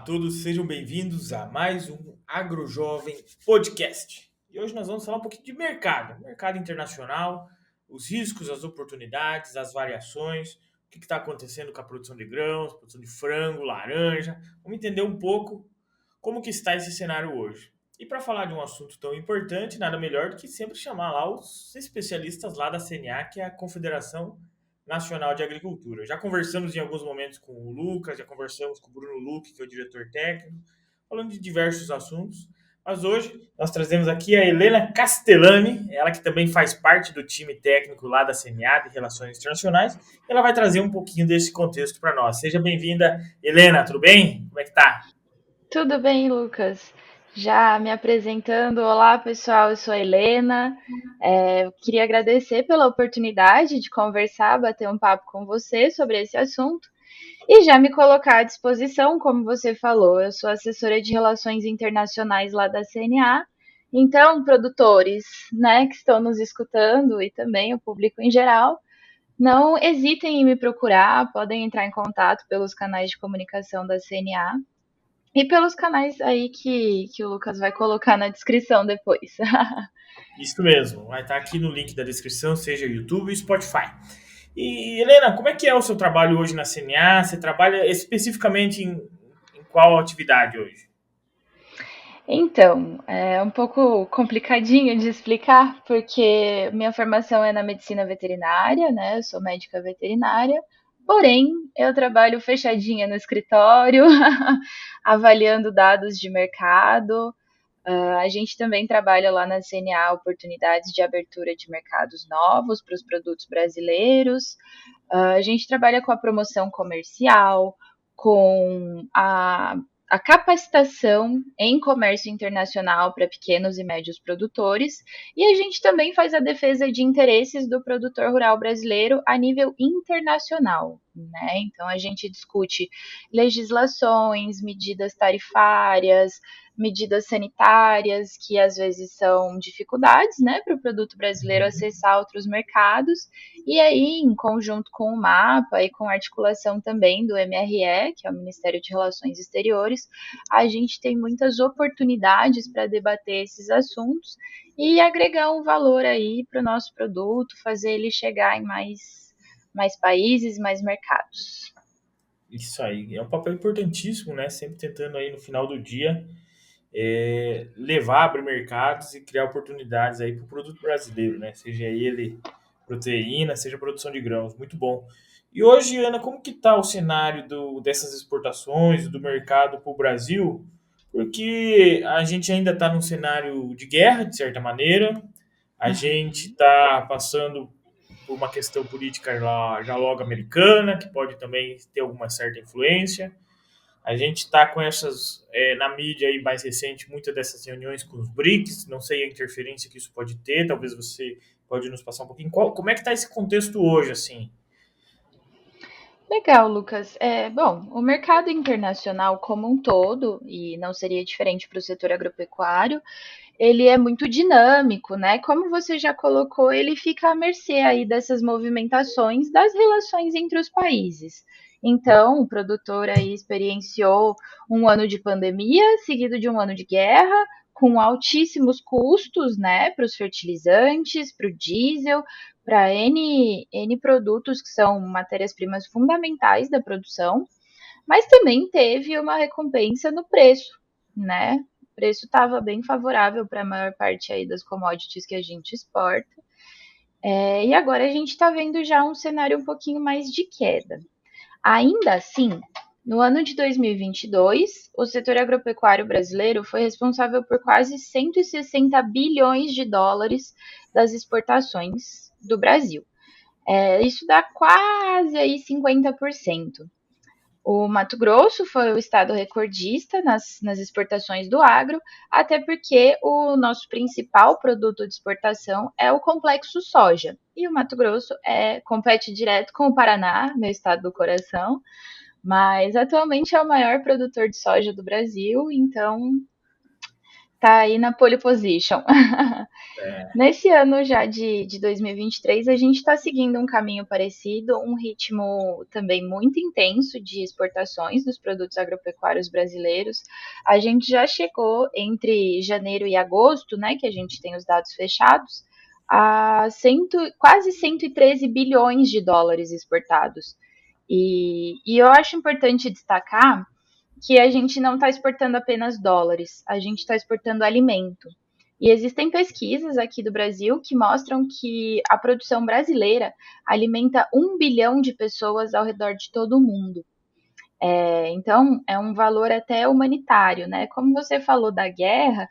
todos, sejam bem-vindos a mais um AgroJovem Podcast. E hoje nós vamos falar um pouquinho de mercado internacional, os riscos, as oportunidades, as variações, o que está acontecendo com a produção de grãos, produção de frango, laranja. Vamos entender um pouco como que está esse cenário hoje. E para falar de um assunto tão importante, nada melhor do que sempre chamar lá os especialistas lá da CNA, que é a Confederação Nacional de Agricultura. Já conversamos em alguns momentos com o Lucas, já conversamos com o Bruno Luque, que é o diretor técnico, falando de diversos assuntos. Mas hoje nós trazemos aqui a Helena Castellani, ela que também faz parte do time técnico lá da CNA de Relações Internacionais. Ela vai trazer um pouquinho desse contexto para nós. Seja bem-vinda, Helena, tudo bem? Como é que tá? Tudo bem, Lucas? Já me apresentando, olá pessoal, eu sou a Helena. Eu queria agradecer pela oportunidade de conversar, bater um papo com você sobre esse assunto e já me colocar à disposição, como você falou. Eu sou assessora de Relações Internacionais lá da CNA. Então, produtores, né, que estão nos escutando e também o público em geral, não hesitem em me procurar, podem entrar em contato pelos canais de comunicação da CNA. E pelos canais aí que o Lucas vai colocar na descrição depois. Isso mesmo, vai estar aqui no link da descrição, seja YouTube e Spotify. E, Helena, como é que é o seu trabalho hoje na CNA? Você trabalha especificamente em qual atividade hoje? Então, é um pouco complicadinho de explicar, porque minha formação é na medicina veterinária, né? Eu sou médica veterinária, porém, eu trabalho fechadinha no escritório, avaliando dados de mercado. A gente também trabalha lá na CNA oportunidades de abertura de mercados novos para os produtos brasileiros. A gente trabalha com a promoção comercial, com a capacitação em comércio internacional para pequenos e médios produtores, e a gente também faz a defesa de interesses do produtor rural brasileiro a nível internacional, né? Então a gente discute legislações, medidas tarifárias, medidas sanitárias que às vezes são dificuldades, né, para o produto brasileiro acessar outros mercados. E aí, em conjunto com o MAPA e com a articulação também do MRE, que é o Ministério de Relações Exteriores, a gente tem muitas oportunidades para debater esses assuntos e agregar um valor aí para o nosso produto, fazer ele chegar em mais países, mais mercados. Isso aí, é um papel importantíssimo, né? Sempre tentando aí no final do dia levar, abrir mercados e criar oportunidades aí para o produto brasileiro, né? Seja ele proteína, seja produção de grãos, muito bom. E hoje, Ana, como que está o cenário dessas exportações, do mercado para o Brasil? Porque a gente ainda está num cenário de guerra, de certa maneira, a gente está passando por uma questão política já logo americana, que pode também ter alguma certa influência. A gente está com essas, na mídia aí mais recente, muitas dessas reuniões com os BRICS, não sei a interferência que isso pode ter, talvez você pode nos passar um pouquinho. Como é que está esse contexto hoje, assim? Legal, Lucas. Bom, o mercado internacional como um todo, e não seria diferente para o setor agropecuário, ele é muito dinâmico, né? Como você já colocou, ele fica à mercê aí dessas movimentações das relações entre os países. Então, o produtor aí experienciou um ano de pandemia, seguido de um ano de guerra, com altíssimos custos, né, para os fertilizantes, para o diesel, para N produtos que são matérias-primas fundamentais da produção, mas também teve uma recompensa no preço, né? O preço estava bem favorável para a maior parte aí das commodities que a gente exporta. E agora a gente está vendo já um cenário um pouquinho mais de queda. Ainda assim, no ano de 2022, o setor agropecuário brasileiro foi responsável por quase 160 bilhões de dólares das exportações do Brasil. Isso dá quase aí 50%. O Mato Grosso foi o estado recordista nas exportações do agro, até porque o nosso principal produto de exportação é o complexo soja. E o Mato Grosso compete direto com o Paraná, meu estado do coração, mas atualmente é o maior produtor de soja do Brasil, então tá aí na pole position. Nesse ano já de 2023, a gente está seguindo um caminho parecido, um ritmo também muito intenso de exportações dos produtos agropecuários brasileiros. A gente já chegou entre janeiro e agosto, né, que a gente tem os dados fechados, a quase 113 bilhões de dólares exportados. E eu acho importante destacar que a gente não está exportando apenas dólares, a gente está exportando alimento. E existem pesquisas aqui do Brasil que mostram que a produção brasileira alimenta 1 bilhão de pessoas ao redor de todo o mundo. Então, é um valor até humanitário, né? Como você falou da guerra,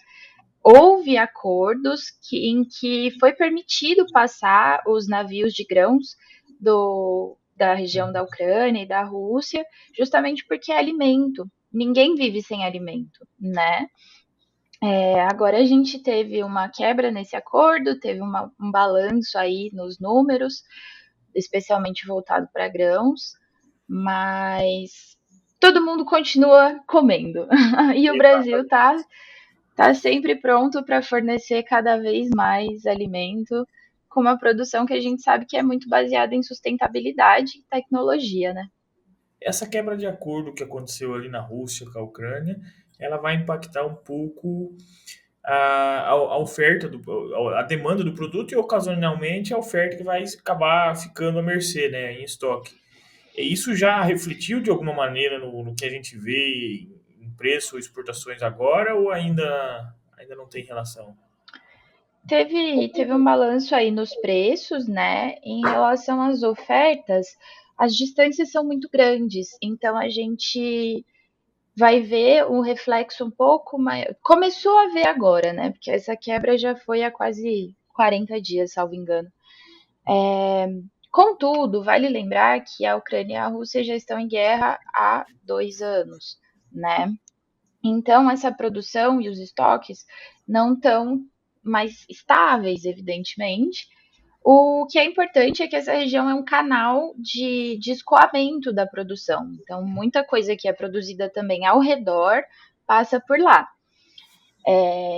houve acordos em que foi permitido passar os navios de grãos da região da Ucrânia e da Rússia, justamente porque é alimento. Ninguém vive sem alimento, né? Agora a gente teve uma quebra nesse acordo, teve um balanço aí nos números, especialmente voltado para grãos, mas todo mundo continua comendo. E o Brasil Exatamente. está sempre pronto para fornecer cada vez mais alimento, com uma produção que a gente sabe que é muito baseada em sustentabilidade e tecnologia, né? Essa quebra de acordo que aconteceu ali na Rússia com a Ucrânia, ela vai impactar um pouco a oferta, a demanda do produto e ocasionalmente a oferta que vai acabar ficando à mercê, né, em estoque. E isso já refletiu de alguma maneira no que a gente vê em preço ou exportações agora ou ainda não tem relação? Teve um balanço aí nos preços, né? Em relação às ofertas, as distâncias são muito grandes, então a gente vai ver um reflexo um pouco maior. Começou a ver agora, né? Porque essa quebra já foi há quase 40 dias, salvo engano. Contudo, vale lembrar que a Ucrânia e a Rússia já estão em guerra há 2 anos, né? Então, essa produção e os estoques não estão mais estáveis, evidentemente. O que é importante é que essa região é um canal de escoamento da produção. Então, muita coisa que é produzida também ao redor passa por lá.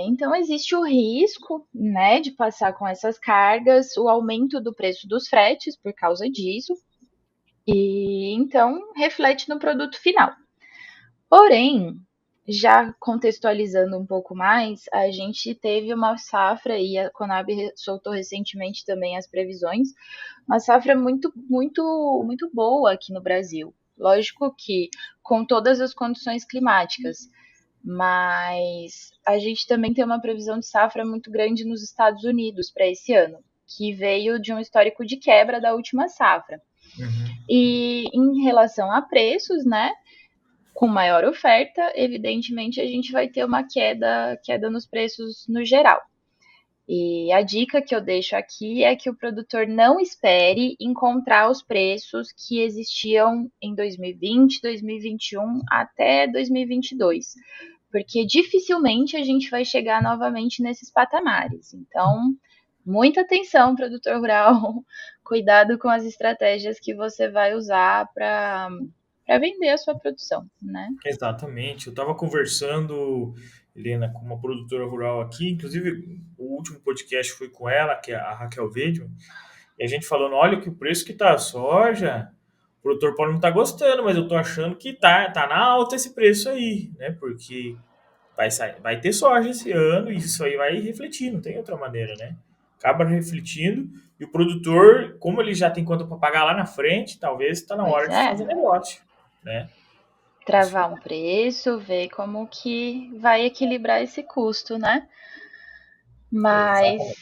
Então, existe o risco, né, de passar com essas cargas, o aumento do preço dos fretes por causa disso, e então reflete no produto final. Porém, já contextualizando um pouco mais, a gente teve uma safra, e a Conab soltou recentemente também as previsões, uma safra muito, muito, muito boa aqui no Brasil. Lógico que com todas as condições climáticas, mas a gente também tem uma previsão de safra muito grande nos Estados Unidos para esse ano, que veio de um histórico de quebra da última safra. Uhum. E em relação a preços, né? Com maior oferta, evidentemente a gente vai ter uma queda nos preços no geral. E a dica que eu deixo aqui é que o produtor não espere encontrar os preços que existiam em 2020, 2021 até 2022, porque dificilmente a gente vai chegar novamente nesses patamares. Então, muita atenção, produtor rural, cuidado com as estratégias que você vai usar para vender a sua produção, né? Exatamente. Eu estava conversando, Helena, com uma produtora rural aqui, inclusive o último podcast foi com ela, que é a Raquel Vedman, e a gente falando, olha que o preço que tá a soja, o produtor pode não estar gostando, mas eu tô achando que tá na alta esse preço aí, né? Porque vai ter soja esse ano e isso aí vai refletir, não tem outra maneira, né? Acaba refletindo e o produtor, como ele já tem conta para pagar lá na frente, talvez está na Pois hora de é, fazer negócio, né? Isso travar um preço, ver como que vai equilibrar esse custo, né? é Mas, exatamente.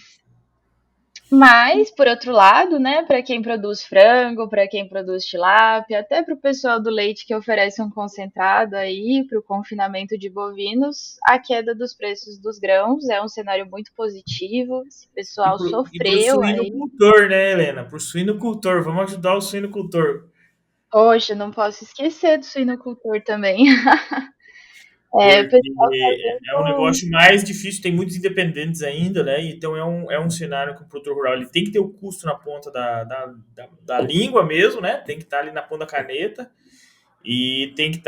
mas por outro lado, né, para quem produz frango, para quem produz tilápia, até para o pessoal do leite que oferece um concentrado aí para o confinamento de bovinos, a queda dos preços dos grãos é um cenário muito positivo. Esse pessoal E pro sofreu aí. suinocultor, né, Helena? Pro suinocultor, vamos ajudar o suinocultor. Poxa, não posso esquecer do suinocultor também. O Porque pessoal é um fazendo. negócio mais difícil, tem muitos independentes ainda, né? Então é um cenário que o produtor rural ele tem que ter o custo na ponta da língua mesmo, né? Tem que estar ali na ponta da caneta e tem que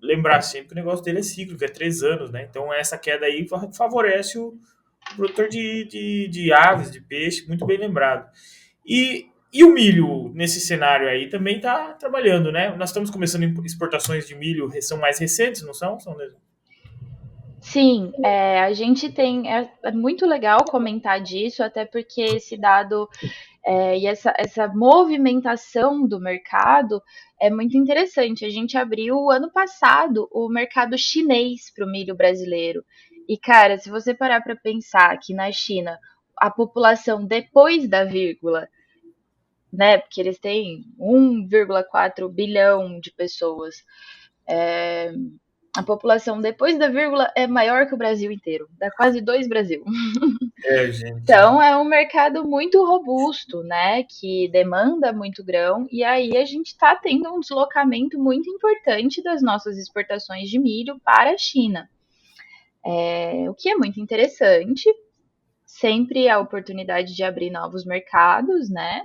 lembrar sempre que o negócio dele é cíclico, é 3 anos, né? Então essa queda aí favorece Produtor de aves, de peixe, muito bem lembrado. E o milho, nesse cenário aí, também está trabalhando, né? Nós estamos começando exportações de milho, são mais recentes, não são? São mesmo. Sim, a gente tem. É muito legal comentar disso, até porque esse dado e essa movimentação do mercado é muito interessante. A gente abriu ano passado o mercado chinês para o milho brasileiro. E, cara, se você parar para pensar que na China a população depois da vírgula, né, porque eles têm 1,4 bilhão de pessoas, a população depois da vírgula é maior que o Brasil inteiro, dá quase 2 Brasil. É, gente. Então é um mercado muito robusto, né? Que demanda muito grão, e aí a gente está tendo um deslocamento muito importante das nossas exportações de milho para a China. O que é muito interessante, sempre a oportunidade de abrir novos mercados, né?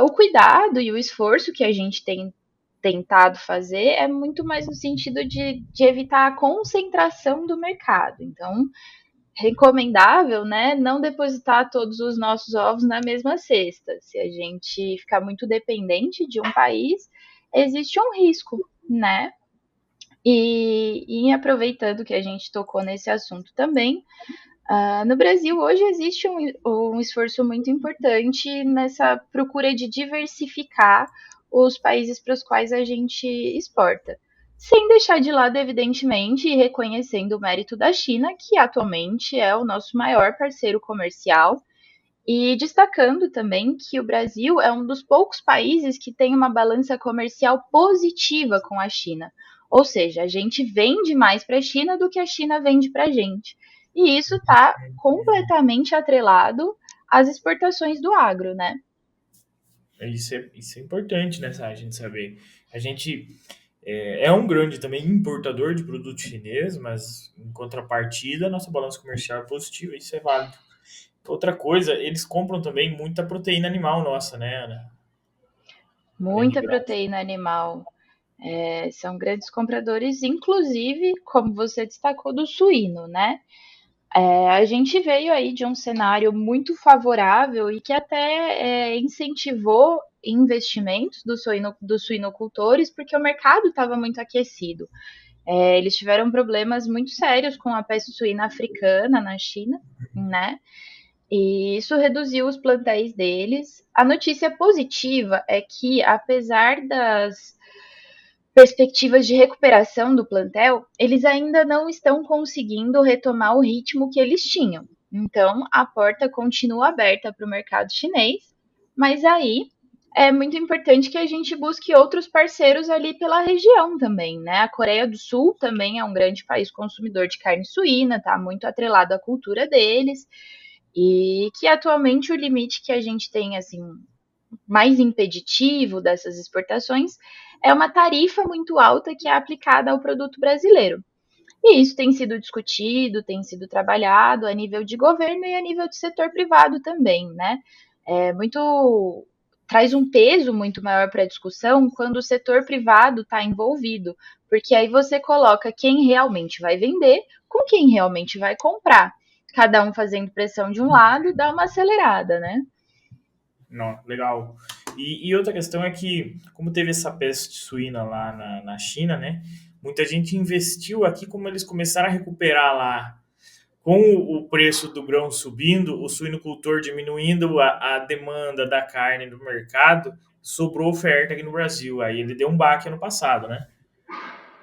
O cuidado e o esforço que a gente tem tentado fazer é muito mais no sentido de evitar a concentração do mercado. Então, recomendável, né, não depositar todos os nossos ovos na mesma cesta. Se a gente ficar muito dependente de um país, existe um risco, né? E aproveitando que a gente tocou nesse assunto também, no Brasil hoje existe um esforço muito importante nessa procura de diversificar os países para os quais a gente exporta. Sem deixar de lado, evidentemente, e reconhecendo o mérito da China, que atualmente é o nosso maior parceiro comercial, e destacando também que o Brasil é um dos poucos países que tem uma balança comercial positiva com a China. Ou seja, a gente vende mais para a China do que a China vende para a gente. E isso está completamente atrelado às exportações do agro, né? Isso é importante, né, a gente saber. A gente é um grande também importador de produto chinês, mas em contrapartida, nossa balança comercial é positiva, isso é válido. Outra coisa, eles compram também muita proteína animal nossa, né, Ana? Além de Muita grãos. proteína animal. São grandes compradores, inclusive, como você destacou, do suíno, né? A gente veio aí de um cenário muito favorável e que até incentivou investimentos dos suinocultores, porque o mercado estava muito aquecido. Eles tiveram problemas muito sérios com a peste suína africana na China, né? E isso reduziu os plantéis deles. A notícia positiva é que, apesar das perspectivas de recuperação do plantel, eles ainda não estão conseguindo retomar o ritmo que eles tinham. Então, a porta continua aberta para o mercado chinês, mas aí é muito importante que a gente busque outros parceiros ali pela região também, né? A Coreia do Sul também é um grande país consumidor de carne suína, está muito atrelado à cultura deles, e que atualmente o limite que a gente tem, assim, mais impeditivo dessas exportações é uma tarifa muito alta que é aplicada ao produto brasileiro. E isso tem sido discutido, tem sido trabalhado a nível de governo e a nível do setor privado também, né? Muito traz um peso muito maior para a discussão quando o setor privado está envolvido, porque aí você coloca quem realmente vai vender com quem realmente vai comprar. Cada um fazendo pressão de um lado dá uma acelerada, né? Não, legal. E outra questão é que, como teve essa peste suína lá na China, né? Muita gente investiu aqui, como eles começaram a recuperar lá. Com o preço do grão subindo, o suinocultor diminuindo a demanda da carne no mercado, sobrou oferta aqui no Brasil. Aí ele deu um baque ano passado, né?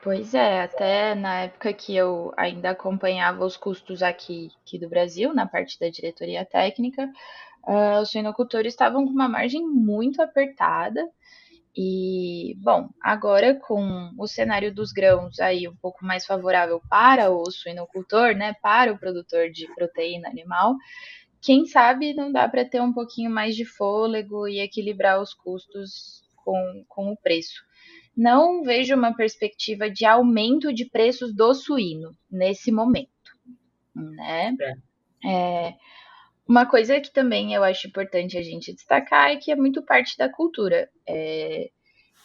Pois é, até na época que eu ainda acompanhava os custos aqui do Brasil, na parte da diretoria técnica, os suinocultores estavam com uma margem muito apertada. E, bom, agora com o cenário dos grãos aí um pouco mais favorável para o suinocultor, né, para o produtor de proteína animal, quem sabe não dá para ter um pouquinho mais de fôlego e equilibrar os custos com o preço. Não vejo uma perspectiva de aumento de preços do suíno nesse momento, né? É. Uma coisa que também eu acho importante a gente destacar é que é muito parte da cultura.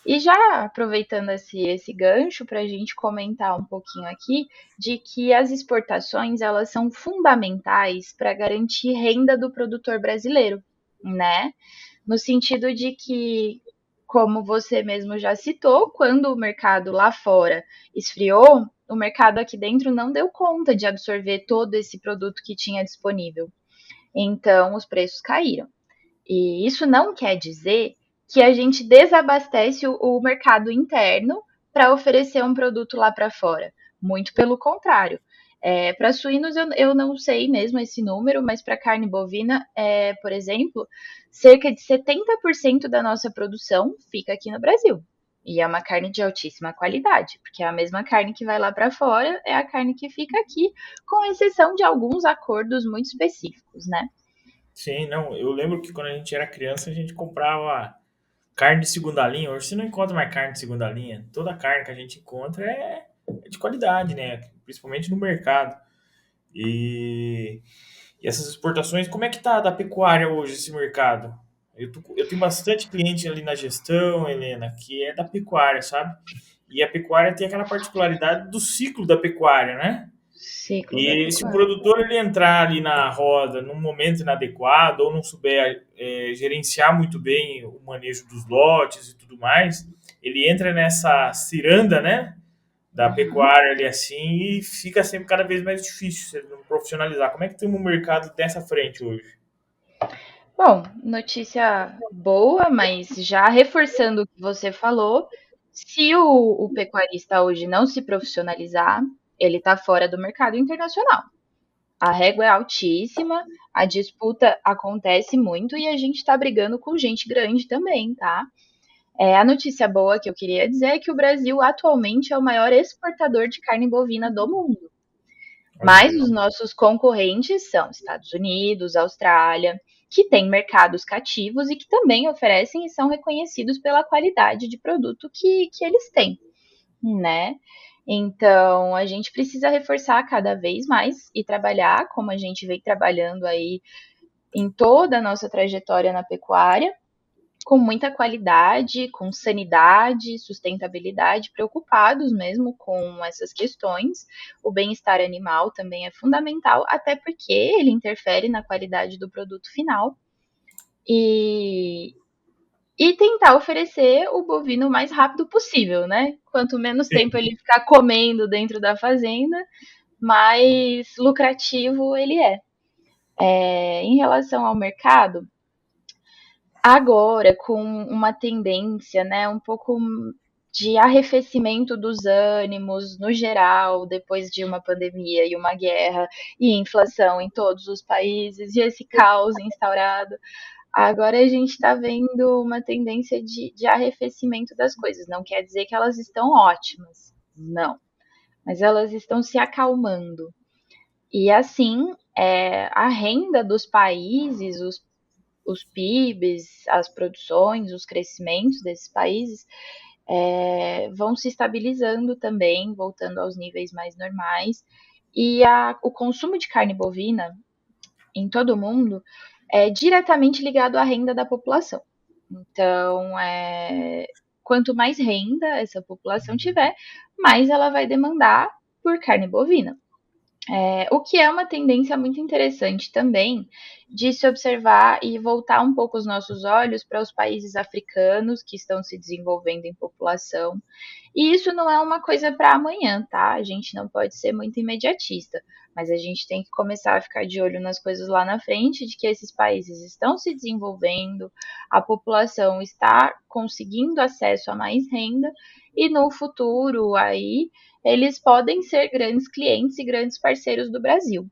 E já aproveitando esse gancho para a gente comentar um pouquinho aqui de que as exportações elas são fundamentais para garantir renda do produtor brasileiro, né? No sentido de que, como você mesmo já citou, quando o mercado lá fora esfriou, o mercado aqui dentro não deu conta de absorver todo esse produto que tinha disponível. Então, os preços caíram. E isso não quer dizer que a gente desabastece o mercado interno para oferecer um produto lá para fora. Muito pelo contrário. Para suínos, eu não sei mesmo esse número, mas para carne bovina, por exemplo, cerca de 70% da nossa produção fica aqui no Brasil. E é uma carne de altíssima qualidade, porque é a mesma carne que vai lá para fora é a carne que fica aqui, com exceção de alguns acordos muito específicos, né? Sim, não, eu lembro que quando a gente era criança a gente comprava carne de segunda linha. Hoje você não encontra mais carne de segunda linha. Toda carne que a gente encontra é de qualidade, né? Principalmente no mercado. E, e essas exportações, como é que tá da pecuária hoje esse mercado? Eu tenho bastante cliente ali na gestão, Helena, que é da pecuária, sabe? E a pecuária tem aquela particularidade do ciclo da pecuária, né? Ciclo da E se o pecuária. produtor ele entrar ali na roda num momento inadequado ou não souber gerenciar muito bem o manejo dos lotes e tudo mais, ele entra nessa ciranda, né, da Uhum. pecuária ali assim e fica sempre cada vez mais difícil se ele não profissionalizar. Como é que tem um mercado dessa frente hoje? Bom, notícia boa, mas já reforçando o que você falou, se o pecuarista hoje não se profissionalizar, ele está fora do mercado internacional. A régua é altíssima, a disputa acontece muito e a gente está brigando com gente grande também, tá? A notícia boa que eu queria dizer é que o Brasil atualmente é o maior exportador de carne bovina do mundo. Olha que Mas os legal. nossos concorrentes são Estados Unidos, Austrália, que têm mercados cativos e que também oferecem e são reconhecidos pela qualidade de produto que eles têm, né? Então, a gente precisa reforçar cada vez mais e trabalhar como a gente vem trabalhando aí em toda a nossa trajetória na pecuária, com muita qualidade, com sanidade, sustentabilidade, preocupados mesmo com essas questões. O bem-estar animal também é fundamental, até porque ele interfere na qualidade do produto final. E, e tentar oferecer o bovino o mais rápido possível, né? Quanto menos tempo Sim. ele ficar comendo dentro da fazenda, mais lucrativo ele é. Em relação ao mercado, agora com uma tendência, né, um pouco de arrefecimento dos ânimos no geral, depois de uma pandemia e uma guerra e inflação em todos os países e esse caos instaurado. Agora a gente está vendo uma tendência de arrefecimento das coisas. Não quer dizer que elas estão ótimas, não, mas elas estão se acalmando. E assim, a renda dos países, os PIBs, as produções, os crescimentos desses países vão se estabilizando também, voltando aos níveis mais normais. E o consumo de carne bovina em todo o mundo é diretamente ligado à renda da população. Então, quanto mais renda essa população tiver, mais ela vai demandar por carne bovina. O que é uma tendência muito interessante também de se observar e voltar um pouco os nossos olhos para os países africanos que estão se desenvolvendo em população. E isso não é uma coisa para amanhã, tá? A gente não pode ser muito imediatista, mas a gente tem que começar a ficar de olho nas coisas lá na frente, de que esses países estão se desenvolvendo, a população está conseguindo acesso a mais renda e no futuro aí eles podem ser grandes clientes e grandes parceiros do Brasil.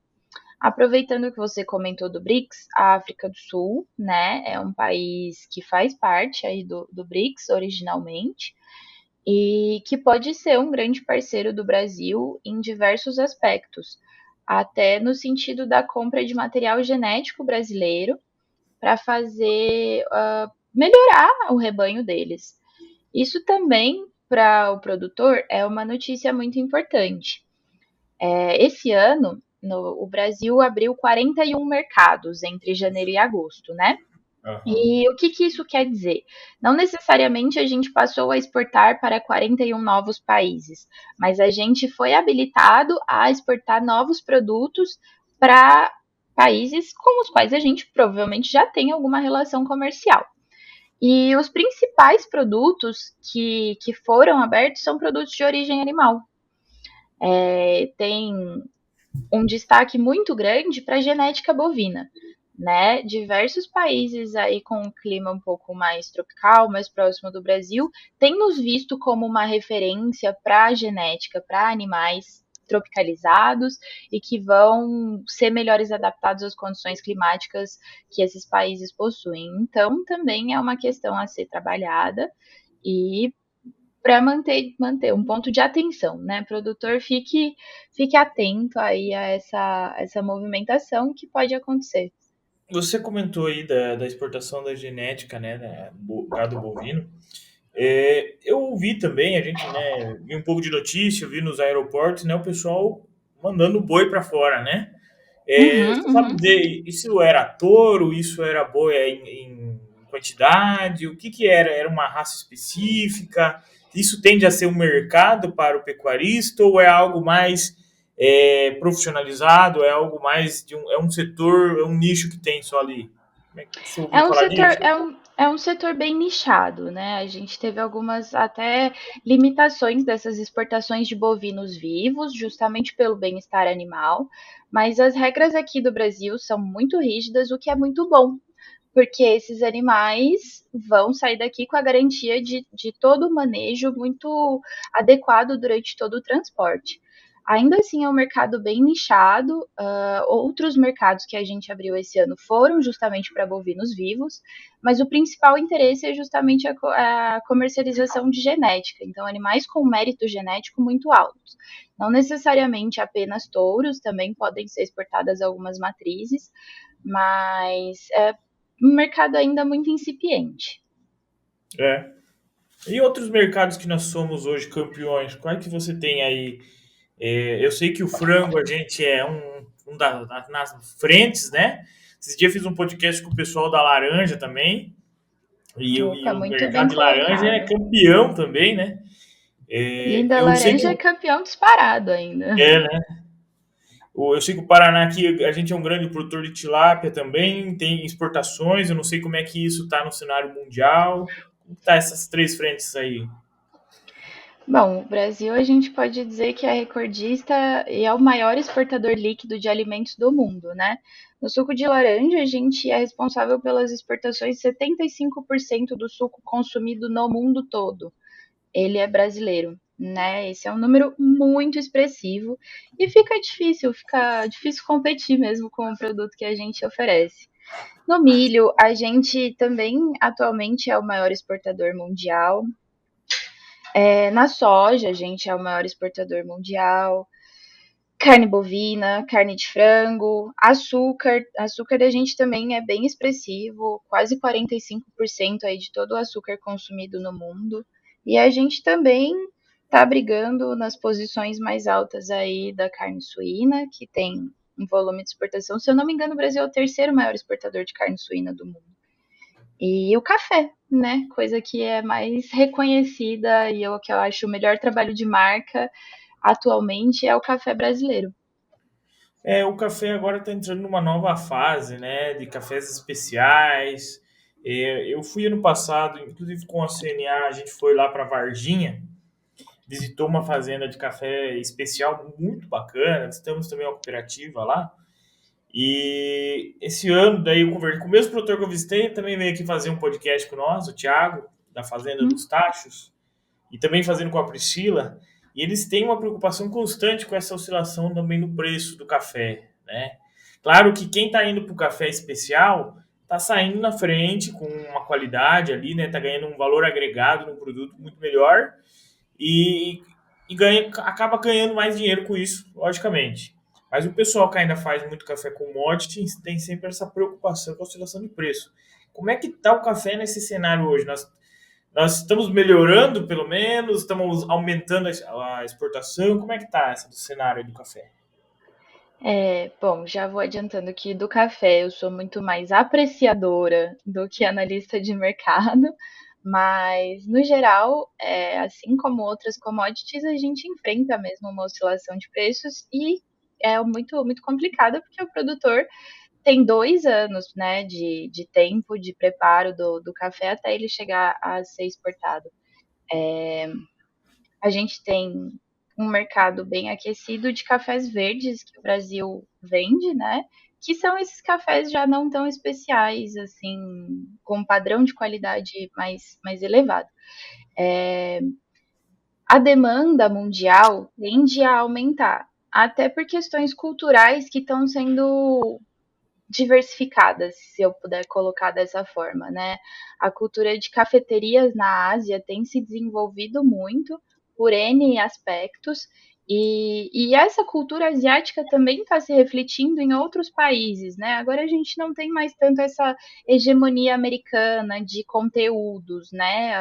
Aproveitando que você comentou do BRICS, a África do Sul, né, é um país que faz parte aí do BRICS originalmente e que pode ser um grande parceiro do Brasil em diversos aspectos, até no sentido da compra de material genético brasileiro para fazer melhorar o rebanho deles. Isso também para o produtor é uma notícia muito importante. Esse ano, o Brasil abriu 41 mercados entre janeiro e agosto, né? Aham. E o que, que isso quer dizer? Não necessariamente a gente passou a exportar para 41 novos países, mas a gente foi habilitado a exportar novos produtos para países com os quais a gente provavelmente já tem alguma relação comercial. E os principais produtos que foram abertos são produtos de origem animal. Tem um destaque muito grande para a genética bovina, né? Diversos países aí com um clima um pouco mais tropical, mais próximo do Brasil, têm nos visto como uma referência para a genética, para animais tropicalizados e que vão ser melhores adaptados às condições climáticas que esses países possuem. Então, também é uma questão a ser trabalhada e para manter um ponto de atenção, né? Produtor fique atento aí a essa movimentação que pode acontecer. Você comentou aí da exportação da genética, né, gado bovino. Eu vi também, a gente, né, vi um pouco de notícia, vi nos aeroportos, né, o pessoal mandando boi para fora, né? Uhum, Você sabe uhum. dizer, isso era touro, isso era boi em quantidade? O que que era? Era uma raça específica? Isso tende a ser um mercado para o pecuarista ou é algo mais profissionalizado? É algo mais é um setor, é um nicho que tem só ali? Como é que você ouviu É um falar setor, disso? é um setor bem nichado, né? A gente teve algumas até limitações dessas exportações de bovinos vivos, justamente pelo bem-estar animal, mas as regras aqui do Brasil são muito rígidas, o que é muito bom, porque esses animais vão sair daqui com a garantia de todo o manejo muito adequado durante todo o transporte. Ainda assim, é um mercado bem nichado. Outros mercados que a gente abriu esse ano foram justamente para bovinos vivos, mas o principal interesse é justamente a comercialização de genética. Então, animais com mérito genético muito altos. Não necessariamente apenas touros, também podem ser exportadas algumas matrizes, mas é um mercado ainda muito incipiente. É. E outros mercados que nós somos hoje campeões, qual é que você tem aí? Eu sei que o frango a gente é nas frentes, né? Esses dias eu fiz um podcast com o pessoal da laranja também, e Opa, o muito bem mercado de laranja é colocado. campeão também, né? Linda Eu sei que Laranja é campeão disparado ainda. né? Eu sei que o Paraná aqui, a gente é um grande produtor de tilápia também, tem exportações, eu não sei como é que isso está no cenário mundial. Como tá essas três frentes aí? Bom, o Brasil a gente pode dizer que é recordista e é o maior exportador líquido de alimentos do mundo, né? No suco de laranja, a gente é responsável pelas exportações de 75% do suco consumido no mundo todo. Ele é brasileiro, né? Esse é um número muito expressivo e fica difícil competir mesmo com o produto que a gente oferece. No milho, a gente também atualmente é o maior exportador mundial. Na soja, a gente é o maior exportador mundial. Carne bovina, carne de frango, açúcar. Açúcar a gente também é bem expressivo, quase 45% aí de todo o açúcar consumido no mundo. E a gente também está brigando nas posições mais altas aí da carne suína, que tem um volume de exportação. Se eu não me engano, o Brasil é o terceiro maior exportador de carne suína do mundo. E o café, né? Coisa que é mais reconhecida e que eu acho o melhor trabalho de marca atualmente é o café brasileiro. O café agora está entrando numa nova fase, né? De cafés especiais. Eu fui ano passado, inclusive com a CNA, a gente foi lá para Varginha, visitou uma fazenda de café especial muito bacana. Estamos também uma cooperativa lá. E esse ano, daí eu conversei com o mesmo produtor que eu visitei, também veio aqui fazer um podcast com nós, o Thiago, da Fazenda dos Hum, Tachos, e também fazendo com a Priscila. E eles têm uma preocupação constante com essa oscilação também no preço do café, né? Claro que quem está indo para o café especial está saindo na frente com uma qualidade ali, né? Está ganhando um valor agregado no produto muito melhor e, acaba ganhando mais dinheiro com isso, logicamente. Mas o pessoal que ainda faz muito café commodity tem sempre essa preocupação com a oscilação de preço. Como é que está o café nesse cenário hoje? Nós estamos melhorando, pelo menos, estamos aumentando a exportação. Como é que está esse cenário do café? Bom, já vou adiantando que do café eu sou muito mais apreciadora do que analista de mercado, mas no geral, assim como outras commodities, a gente enfrenta mesmo uma oscilação de preços e é muito, muito complicado porque o produtor tem 2 anos, né, de tempo de preparo do café até ele chegar a ser exportado. A gente tem um mercado bem aquecido de cafés verdes que o Brasil vende, né? Que são esses cafés já não tão especiais, assim, com um padrão de qualidade mais elevado. A demanda mundial tende a aumentar, até por questões culturais que estão sendo diversificadas, se eu puder colocar dessa forma, né? A cultura de cafeterias na Ásia tem se desenvolvido muito por N aspectos, e essa cultura asiática também está se refletindo em outros países, né? Agora a gente não tem mais tanto essa hegemonia americana de conteúdos, né?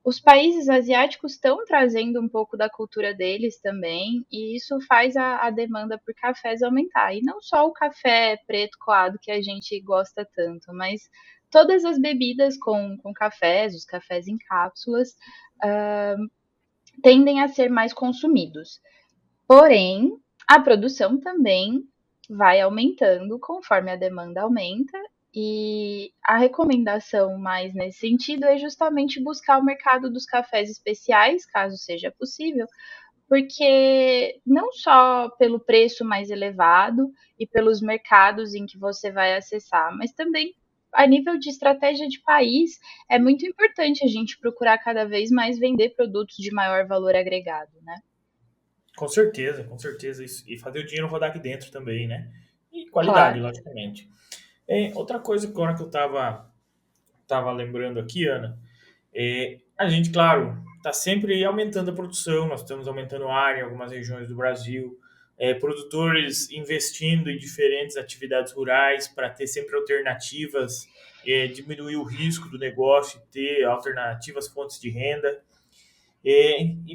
Os países asiáticos estão trazendo um pouco da cultura deles também, e isso faz a demanda por cafés aumentar. E não só o café preto coado que a gente gosta tanto, mas todas as bebidas com cafés, os cafés em cápsulas, tendem a ser mais consumidos. Porém, a produção também vai aumentando conforme a demanda aumenta, e a recomendação mais nesse sentido é justamente buscar o mercado dos cafés especiais, caso seja possível, porque não só pelo preço mais elevado e pelos mercados em que você vai acessar, mas também a nível de estratégia de país, é muito importante a gente procurar cada vez mais vender produtos de maior valor agregado, né? Com certeza. Isso. E fazer o dinheiro rodar aqui dentro também, né? E qualidade, Claro. logicamente. Outra coisa que agora que eu tava lembrando aqui, Ana, a gente, claro, está sempre aumentando a produção, nós estamos aumentando a área em algumas regiões do Brasil, produtores investindo em diferentes atividades rurais para ter sempre alternativas, diminuir o risco do negócio, ter alternativas fontes de renda.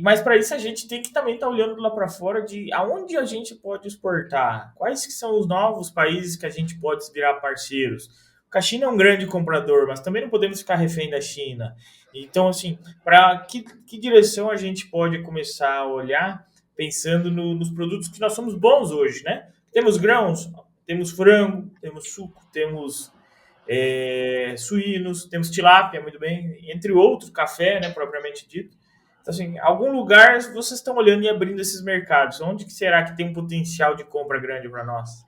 Mas para isso a gente tem que também estar olhando lá para fora de aonde a gente pode exportar, quais que são os novos países que a gente pode se virar parceiros. Porque a China é um grande comprador, mas também não podemos ficar refém da China. Então, assim, para que direção a gente pode começar a olhar pensando nos produtos que nós somos bons hoje, né? Temos grãos, temos frango, temos suco, temos suínos, temos tilápia, muito bem, entre outros, café, né, propriamente dito. Então, assim, algum lugar vocês estão olhando e abrindo esses mercados. Onde que será que tem um potencial de compra grande para nós?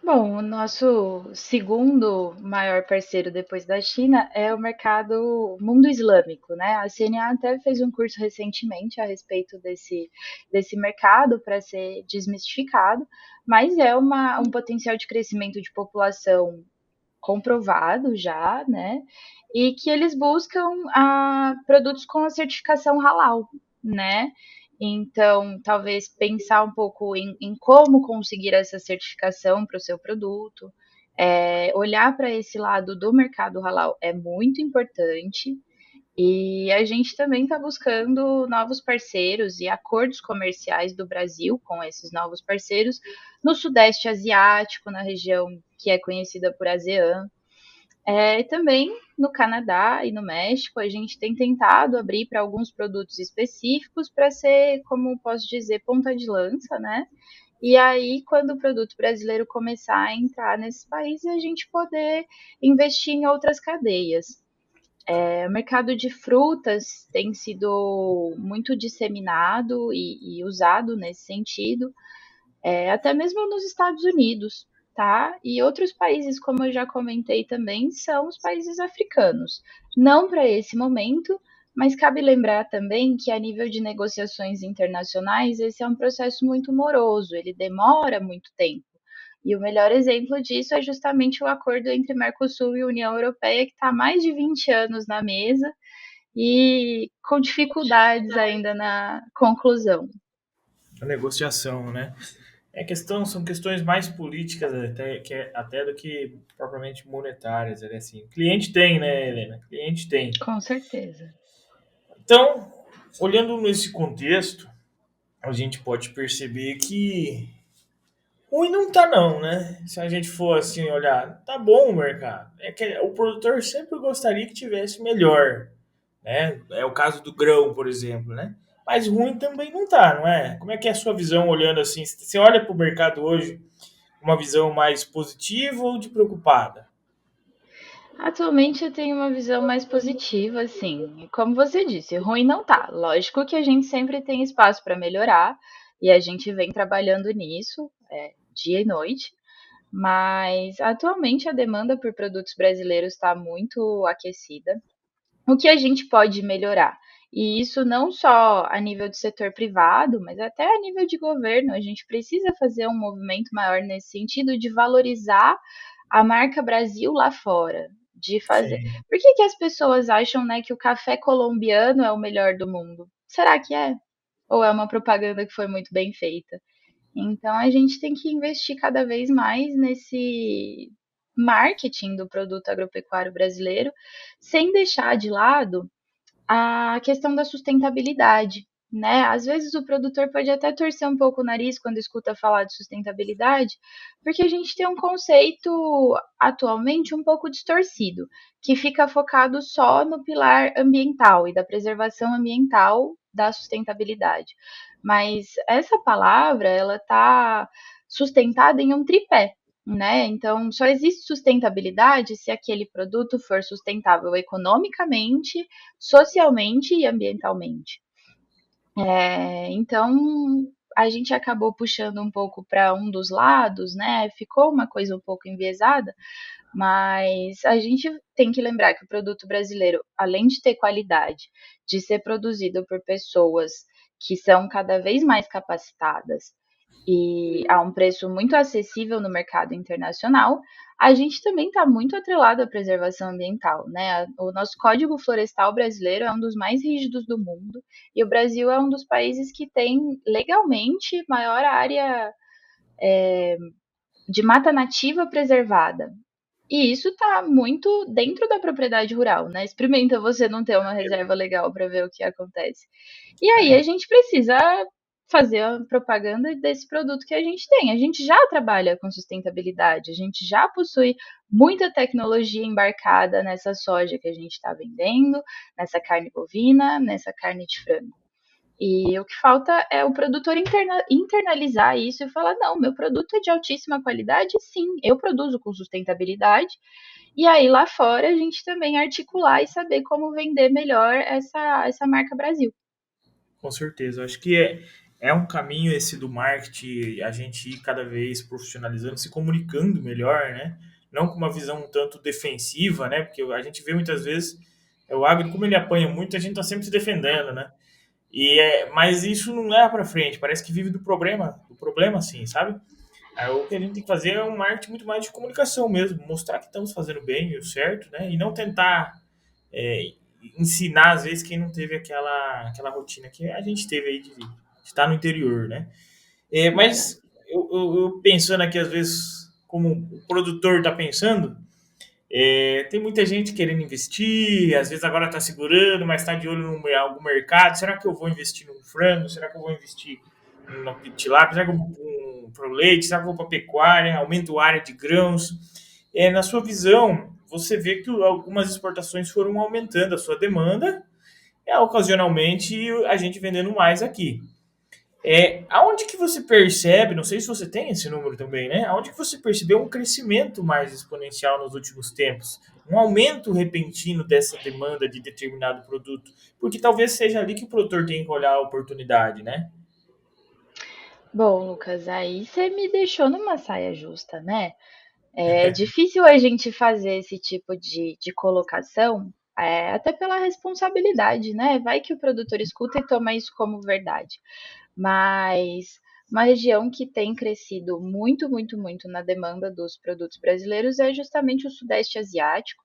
Bom, o nosso segundo maior parceiro depois da China é o mercado mundo islâmico, né? A CNA até fez um curso recentemente a respeito desse mercado para ser desmistificado, mas é um potencial de crescimento de população comprovado já, né? E que eles buscam produtos com a certificação halal, né? Então, talvez pensar um pouco em como conseguir essa certificação para o seu produto, olhar para esse lado do mercado halal é muito importante. E a gente também está buscando novos parceiros e acordos comerciais do Brasil com esses novos parceiros no Sudeste Asiático, na região que é conhecida por ASEAN. E também no Canadá e no México, a gente tem tentado abrir para alguns produtos específicos para ser, como posso dizer, ponta de lança, né? E aí, quando o produto brasileiro começar a entrar nesses países, a gente poder investir em outras cadeias. O mercado de frutas tem sido muito disseminado e usado nesse sentido, até mesmo nos Estados Unidos, tá? E outros países, como eu já comentei também, são os países africanos. Não para esse momento, mas cabe lembrar também que a nível de negociações internacionais, esse é um processo muito moroso, ele demora muito tempo. E o melhor exemplo disso é justamente o acordo entre Mercosul e União Europeia, que está há mais de 20 anos na mesa e com dificuldades ainda na conclusão. A negociação, né? São questões mais políticas até do que propriamente monetárias, né? Assim, cliente tem, né, Helena? Cliente tem. Com certeza. Então, olhando nesse contexto, a gente pode perceber que Ruim não tá não, né? Se a gente for assim olhar, tá bom o mercado. É que o produtor sempre gostaria que tivesse melhor, né? É o caso do grão, por exemplo, né? Mas ruim também não tá, não é? Como é que é a sua visão olhando assim? Você olha para o mercado hoje com uma visão mais positiva ou de preocupada? Atualmente eu tenho uma visão mais positiva, assim. Como você disse, ruim não tá. Lógico que a gente sempre tem espaço para melhorar e a gente vem trabalhando nisso, dia e noite. Mas atualmente a demanda por produtos brasileiros está muito aquecida. O que a gente pode melhorar? E isso não só a nível do setor privado, mas até a nível de governo. A gente precisa fazer um movimento maior nesse sentido de valorizar a marca Brasil lá fora. De fazer. Sim. Por que, que as pessoas acham, né, que o café colombiano é o melhor do mundo? Será que é? Ou é uma propaganda que foi muito bem feita? Então a gente tem que investir cada vez mais nesse marketing do produto agropecuário brasileiro, sem deixar de lado a questão da sustentabilidade, né? Às vezes o produtor pode até torcer um pouco o nariz quando escuta falar de sustentabilidade, porque a gente tem um conceito atualmente um pouco distorcido, que fica focado só no pilar ambiental e da preservação ambiental da sustentabilidade. Mas essa palavra, ela está sustentada em um tripé, né? Então, só existe sustentabilidade se aquele produto for sustentável economicamente, socialmente e ambientalmente. Então, a gente acabou puxando um pouco para um dos lados, né? Ficou uma coisa um pouco enviesada, mas a gente tem que lembrar que o produto brasileiro, além de ter qualidade, de ser produzido por pessoas que são cada vez mais capacitadas e a um preço muito acessível no mercado internacional, a gente também está muito atrelado à preservação ambiental, né? O nosso Código Florestal brasileiro é um dos mais rígidos do mundo e o Brasil é um dos países que tem legalmente maior área de mata nativa preservada. E isso está muito dentro da propriedade rural, né? Experimenta você não ter uma reserva legal para ver o que acontece. E aí a gente precisa fazer a propaganda desse produto que a gente tem. A gente já trabalha com sustentabilidade, a gente já possui muita tecnologia embarcada nessa soja que a gente está vendendo, nessa carne bovina, nessa carne de frango. E o que falta é o produtor internalizar isso e falar: não, meu produto é de altíssima qualidade, sim, eu produzo com sustentabilidade. E aí lá fora a gente também articular e saber como vender melhor essa marca Brasil. Com certeza. Eu acho que é um caminho esse do marketing, a gente ir cada vez profissionalizando, se comunicando melhor, né? Não com uma visão um tanto defensiva, né? Porque a gente vê muitas vezes, o agro, como ele apanha muito, a gente tá sempre se defendendo, né? Mas isso não leva para frente, parece que vive do problema assim, sabe? Aí, o que a gente tem que fazer é um marketing muito mais de comunicação mesmo, mostrar que estamos fazendo bem e o certo, né? E não tentar é, ensinar, às vezes, quem não teve aquela rotina que a gente teve aí de estar no interior, né? Exato. Mas eu pensando aqui, às vezes, como o produtor está pensando, tem muita gente querendo investir, às vezes agora está segurando, mas está de olho em algum mercado. Será que eu vou investir num frango? Será que eu vou investir no tilápia? Será que eu vou para o leite? Será que eu vou para a pecuária? Aumento a área de grãos? Na sua visão, você vê que algumas exportações foram aumentando a sua demanda, ocasionalmente a gente vendendo mais aqui. Aonde que você percebe, não sei se você tem esse número também, né? Aonde que você percebeu um crescimento mais exponencial nos últimos tempos? Um aumento repentino dessa demanda de determinado produto? Porque talvez seja ali que o produtor tem que olhar a oportunidade, né? Bom, Lucas, aí você me deixou numa saia justa, né? É difícil a gente fazer esse tipo de colocação, até pela responsabilidade, né? Vai que o produtor escuta e toma isso como verdade. Mas uma região que tem crescido muito, muito, muito na demanda dos produtos brasileiros é justamente o Sudeste Asiático.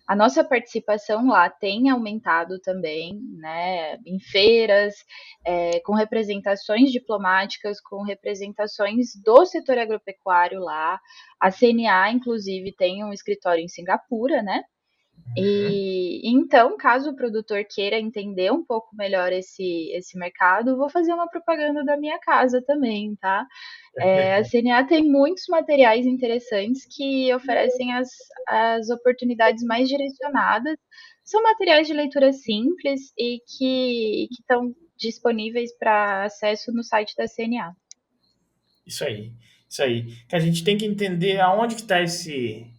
A nossa participação lá tem aumentado também, né, em feiras, com representações diplomáticas, com representações do setor agropecuário lá. A CNA, inclusive, tem um escritório em Singapura, né? E então, caso o produtor queira entender um pouco melhor esse mercado, vou fazer uma propaganda da minha casa também, tá? A CNA tem muitos materiais interessantes que oferecem as oportunidades mais direcionadas. São materiais de leitura simples e que estão disponíveis para acesso no site da CNA. Isso aí, isso aí. Que a gente tem que entender aonde que está esse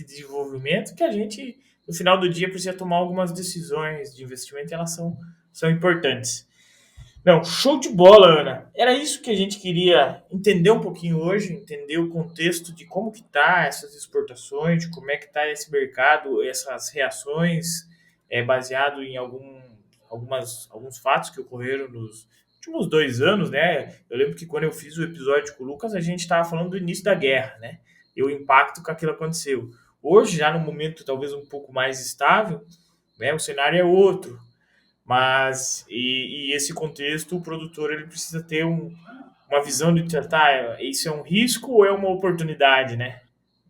desenvolvimento, que a gente, no final do dia, precisa tomar algumas decisões de investimento e elas são importantes. Não, show de bola, Ana. Era isso que a gente queria entender um pouquinho hoje, entender o contexto de como que tá essas exportações, de como é que tá esse mercado, essas reações, baseado em alguns fatos que ocorreram nos últimos 2 anos, né? Eu lembro que quando eu fiz o episódio com o Lucas, a gente estava falando do início da guerra, né? E o impacto que aquilo aconteceu. Hoje, já no momento talvez um pouco mais estável, né? O cenário é outro. Mas, e esse contexto, o produtor ele precisa ter uma visão de tratar, isso é um risco ou é uma oportunidade, né?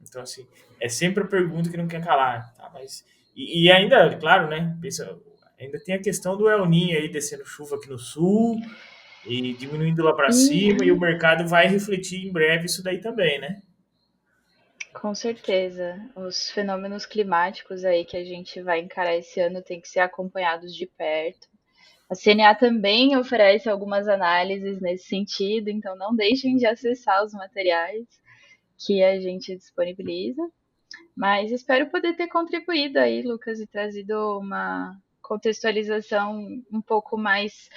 Então, assim, é sempre a pergunta que não quer calar, tá? Mas, e ainda, claro, né? Pensa, ainda tem a questão do El Niño aí descendo chuva aqui no sul e diminuindo lá para E cima, e o mercado vai refletir em breve isso daí também, né? com certeza, os fenômenos climáticos aí que a gente vai encarar esse ano têm que ser acompanhados de perto. A CNA também oferece algumas análises nesse sentido, então não deixem de acessar os materiais que a gente disponibiliza. Mas espero poder ter contribuído aí, Lucas, e trazido uma contextualização um pouco mais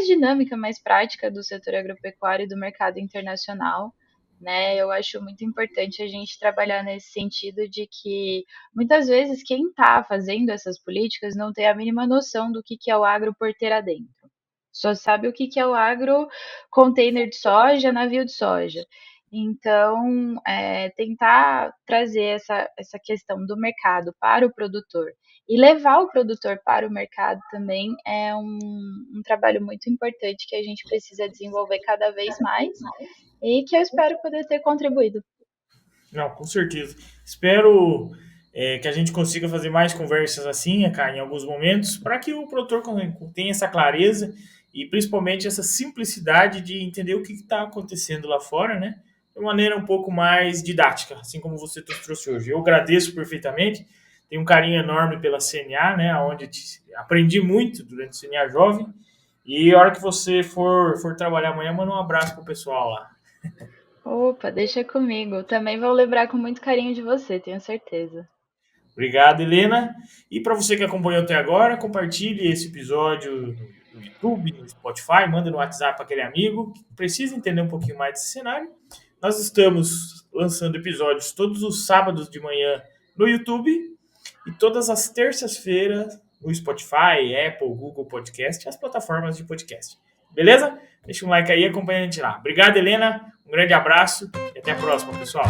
dinâmica, mais prática do setor agropecuário e do mercado internacional. Né? Eu acho muito importante a gente trabalhar nesse sentido de que muitas vezes quem está fazendo essas políticas não tem a mínima noção do que é o agro porteira dentro. Só sabe o que é o agro container de soja, navio de soja. Então, tentar trazer essa questão do mercado para o produtor e levar o produtor para o mercado também é um trabalho muito importante que a gente precisa desenvolver cada vez mais e que eu espero poder ter contribuído. Não, com certeza. Espero que a gente consiga fazer mais conversas assim, cara, em alguns momentos, para que o produtor tenha essa clareza e principalmente essa simplicidade de entender o que está acontecendo lá fora, né? De maneira um pouco mais didática, assim como você trouxe hoje. Eu agradeço perfeitamente, tenho um carinho enorme pela CNA, né? Onde aprendi muito durante o CNA Jovem. E a hora que você for trabalhar amanhã, manda um abraço pro pessoal lá. Opa, deixa comigo. Também vou lembrar com muito carinho de você, tenho certeza. Obrigado, Helena. E para você que acompanhou até agora, compartilhe esse episódio no YouTube, no Spotify, manda no WhatsApp para aquele amigo que precisa entender um pouquinho mais desse cenário. Nós estamos lançando episódios todos os sábados de manhã no YouTube e todas as terças-feiras no Spotify, Apple, Google Podcast e as plataformas de podcast. Beleza? Deixa um like aí e acompanha a gente lá. Obrigado, Helena. Um grande abraço e até a próxima, pessoal.